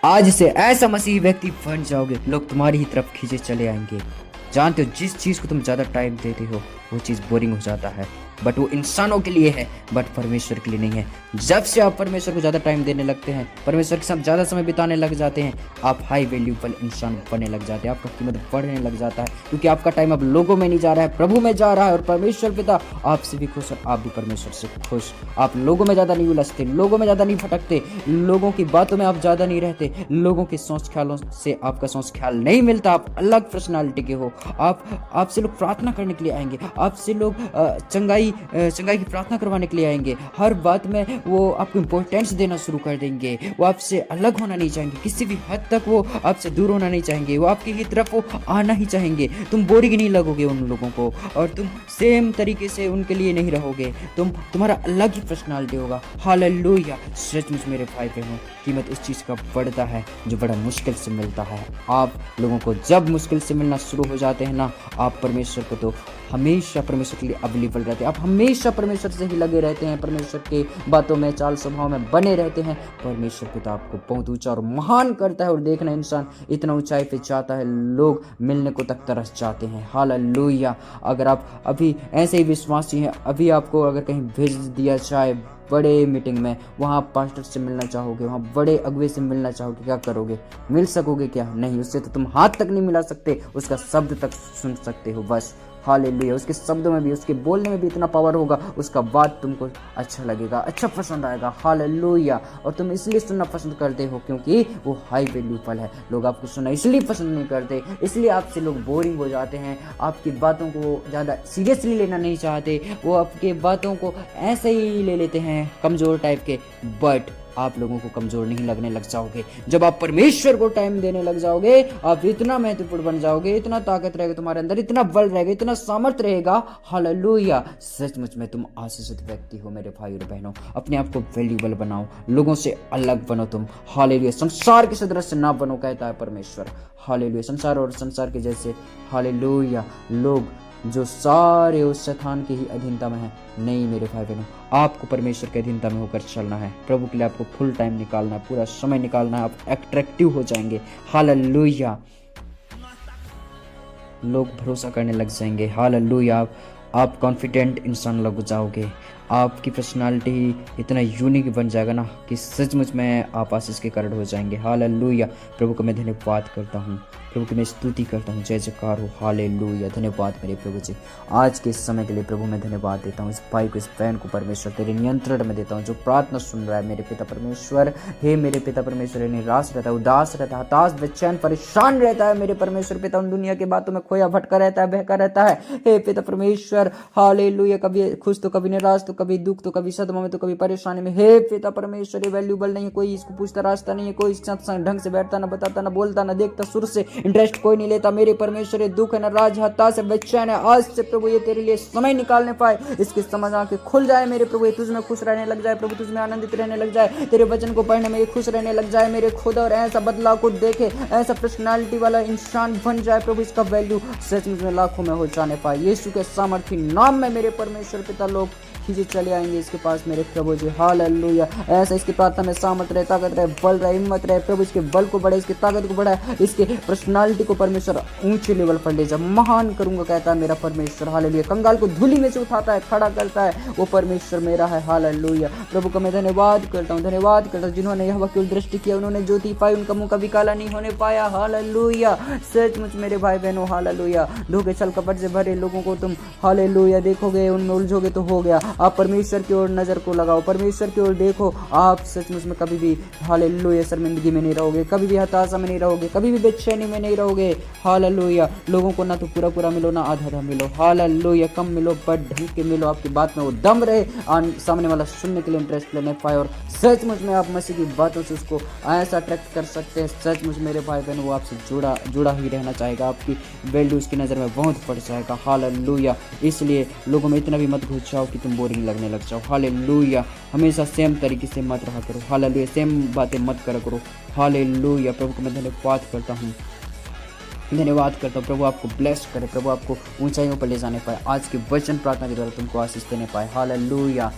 आज से ऐसा मसीही व्यक्ति बन जाओगे, लोग तुम्हारी ही तरफ खींचे चले आएंगे। जानते हो, जिस चीज को तुम ज्यादा टाइम देते हो वो चीज बोरिंग हो जाता है, बट वो इंसानों के लिए है, बट परमेश्वर के लिए नहीं है। जब से आप परमेश्वर को ज्यादा टाइम देने लगते हैं, परमेश्वर के साथ ज्यादा समय बिताने लग जाते हैं, आप हाई वैल्यूबल इंसान बनने लग जाते हैं, आपका कीमत बढ़ने लग जाता है, क्योंकि आपका टाइम अब लोगों में नहीं जा रहा है, प्रभु में जा रहा है। और परमेश्वर पिता आपसे भी खुश और आप भी परमेश्वर से खुश। आप लोगों में ज्यादा नहीं उलझते, लोगों में ज्यादा नहीं भटकते, लोगों की बातों में आप ज्यादा नहीं रहते, लोगों के सोच ख्यालों से आपका सोच ख्याल नहीं मिलता। आप अलग पर्सनालिटी के हो। आपसे लोग प्रार्थना करने के लिए आएंगे, आपसे लोग चंगाई की प्रार्थना करवाने के लिए आएंगे। हर बात में वो आपको इंपॉर्टेंस देना शुरू कर देंगे। वो आपसे अलग होना नहीं चाहेंगे, किसी भी हद तक वो आपसे दूर होना नहीं चाहेंगे, वो आपकी ही तरफ वो आना ही चाहेंगे। तुम बोरिंग नहीं लगोगे उन लोगों को, और तुम सेम तरीके से उनके लिए नहीं रहोगे। तुम्हारा अलग ही पर्सनालिटी होगा। हालेलुया। सचमुच मेरे भाई बहनों, कीमत इस चीज़ का बढ़ता है जो बड़ा मुश्किल से मिलता है। आप लोगों को जब मुश्किल से मिलना शुरू हो जाते हैं ना, आप परमेश्वर को तो हमेशा परमेश्वर के लिए अवेलेबल रहते हैं। आप हमेशा परमेश्वर से ही लगे रहते हैं, परमेश्वर के बातों में, चाल स्वभाव में बने रहते हैं। परमेश्वर पिता आपको बहुत ऊंचा और महान करता है। और देखना, इंसान इतना ऊंचाई पे जाता है, लोग मिलने को तक तरस जाते हैं। हालेलुया। अगर आप अभी ऐसे ही विश्वासी हैं, अभी आपको अगर कहीं भेज दिया जाए बड़े मीटिंग में, वहाँ पास्टर से मिलना चाहोगे, वहाँ बड़े अगुवे से मिलना चाहोगे, क्या करोगे? मिल सकोगे क्या? नहीं, उससे तो तुम हाथ तक नहीं मिला सकते, उसका शब्द तक सुन सकते हो बस। हालेलुया। उसके शब्दों में भी, उसके बोलने में भी इतना पावर होगा, उसका बात तुमको अच्छा लगेगा, अच्छा पसंद आएगा। हालेलुया। और तुम इसलिए सुनना पसंद करते हो क्योंकि वो हाई वैल्यूबल है। लोग आपको सुनना इसलिए पसंद नहीं करते, इसलिए आपसे लोग बोरिंग हो जाते हैं, आपकी बातों को ज़्यादा सीरियसली लेना नहीं चाहते, वो आपके बातों को ऐसे ही ले लेते हैं, कमज़ोर टाइप के। बट आप लोगों को कमजोर नहीं लगने लग जाओगे। जब आप परमेश्वर को टाइम देने लग जाओगे, आप इतना महत्वपूर्ण बन जाओगे, इतना ताकत रहेगा तुम्हारे अंदर, इतना बल रहेगा, इतना सामर्थ्य रहेगा। हालेलुया। सचमुच में तुम आशीषित व्यक्ति हो मेरे भाई और बहनों। अपने आप को वैल्यूबल बनाओ, लोगों से अलग बनो तुम। हालेलुया। संसार के सदृश ना बनो, कहता है परमेश्वर। हालेलुया। संसार और संसार के जैसे, हालेलुया, लोग जो सारे उस शैतान की ही अधीनता में है। नहीं मेरे भाई बहनों, आपको परमेश्वर के अधीनता में होकर चलना है। प्रभु के लिए आपको फुल टाइम निकालना है, पूरा समय निकालना है। आप अट्रैक्टिव हो जाएंगे। हालेलुया। लोग भरोसा करने लग जाएंगे। हालेलुया। आप कॉन्फिडेंट इंसान लग जाओगे। आपकी पर्सनालिटी इतना यूनिक बन जाएगा ना कि सचमुच में आप आशीष के कारण हो जाएंगे। हालेलुया। प्रभु को मैं धन्यवाद करता हूँ, प्रभु की मैं स्तुति करता हूँ। जय जयकार हो। हालेलुया। धन्यवाद मेरे प्रभु जी, आज के इस समय के लिए प्रभु मैं धन्यवाद देता हूँ। इस भाई को, इस बहन को परमेश्वर तेरे नियंत्रण में देता हूँ, जो प्रार्थना सुन रहा है मेरे पिता परमेश्वर। हे मेरे पिता परमेश्वर, निराश रहता है, उदास रहता है, हताश, बेचैन, परेशान रहता है मेरे परमेश्वर पिता, उन दुनिया की बातों में खोया भटका रहता है, बहका रहता है। हे पिता परमेश्वर, हालेलुया। कभी खुश तो कभी निराश, तो कभी दुख, तो कभी सदमा में, तो कभी परेशानी में। हे पिता परमेश्वर, ये वैल्यूबल नहीं है, कोई इसको पूछता रास्ता नहीं है, कोई इसके साथ ढंग से बैठता, ना बताता, ना बोलता, ना देखता, सुर से इंटरेस्ट कोई नहीं लेता। मेरे परमेश्वर, ये दुख है, नाराज, हताश है, बेचैन है, आज से प्रभु ये तेरे लिए समय निकालने पाए, इसकी समझ आके खुल जाए मेरे प्रभु। ये तुझ में खुश रहने लग जाए प्रभु, तुझ में आनंदित रहने लग जाए, तेरे वचन को पढ़ने में ये खुश रहने लग जाए मेरे खुदा। और ऐसा बदलाव को देखे, ऐसा पर्सनालिटी वाला इंसान बन जाए प्रभु, इसका वैल्यू सचमुच में लाखों में हो जाने पाए। यीशु के सामर्थ्य नाम में मेरे परमेश्वर पिता, लोग खींचे चले आएंगे इसके पास मेरे प्रभु जी। हालेलुया। ऐसा इसकी प्रार्थना में सामर्थ रहे, ताकत रहे, बल रहे, हिम्मत रहे प्रभु। इसके बल को बढ़े, इसकी ताकत को बढ़ाए, इसके पर्सनालिटी को परमेश्वर ऊंचे लेवल पर ले जा। महान करूंगा कहता है मेरा परमेश्वर। हालेलुया। कंगाल को धूली में से उठाता है, खड़ा करता है, वो परमेश्वर मेरा है। हालेलुया। प्रभु का मैं धन्यवाद करता हूँ, धन्यवाद करता हूँ। जिन्होंने यहोवा की ओर दृष्टि किया, उन्होंने ज्योति पाई, उनका मुंह कभी काला नहीं होने पाया। हालेलुया। सचमुच मेरे भाई बहनों, हालेलुया। धोखे छल कपट से भरे लोगों को तुम, हालेलुया, देखोगे, उनमें उलझोगे तो हो गया। आप परमेश्वर की ओर नजर को लगाओ, परमेश्वर की ओर देखो, आप सचमुच में कभी भी, हालेलुया, शर्मिंदगी में नहीं रहोगे, कभी भी हताशा में नहीं रहोगे, कभी भी बेचैनी में नहीं रहोगे। हालेलुया। लोगों को ना तो पूरा पूरा मिलो, ना आधा आधा मिलो। हालेलुया। कम मिलो बट ढंग के मिलो, आपकी बात में वो दम रहे, सामने वाला सुनने के लिए इंटरेस्ट लेने पाए, और सचमुच में आप मसीह की बातों से उसको ऐसा अट्रैक्ट कर सकते हैं। सचमुच मेरे भाई बहन, वो आपसे जुड़ा ही रहना चाहेगा, आपकी वैल्यू उसकी नज़र में बहुत बढ़ जाएगा। हालेलुया। इसलिए लोगों में इतना भी मत घुस जाओ कि तुम बोरिंग लगने लग जाओ। हालेलुया। हमेशा सेम तरीके से मत रहा करो। हालेलुया। सेम बातें मत करा करो। हालेलुया। प्रभु को मैं धन्यवाद करता हूँ, धन्यवाद करता हूँ। प्रभु आपको ब्लेस करे, प्रभु आपको ऊंचाइयों पर ले जाने पाए, आज के वचन प्रार्थना के द्वारा तुमको आशीष देने पाए। हालेलुया।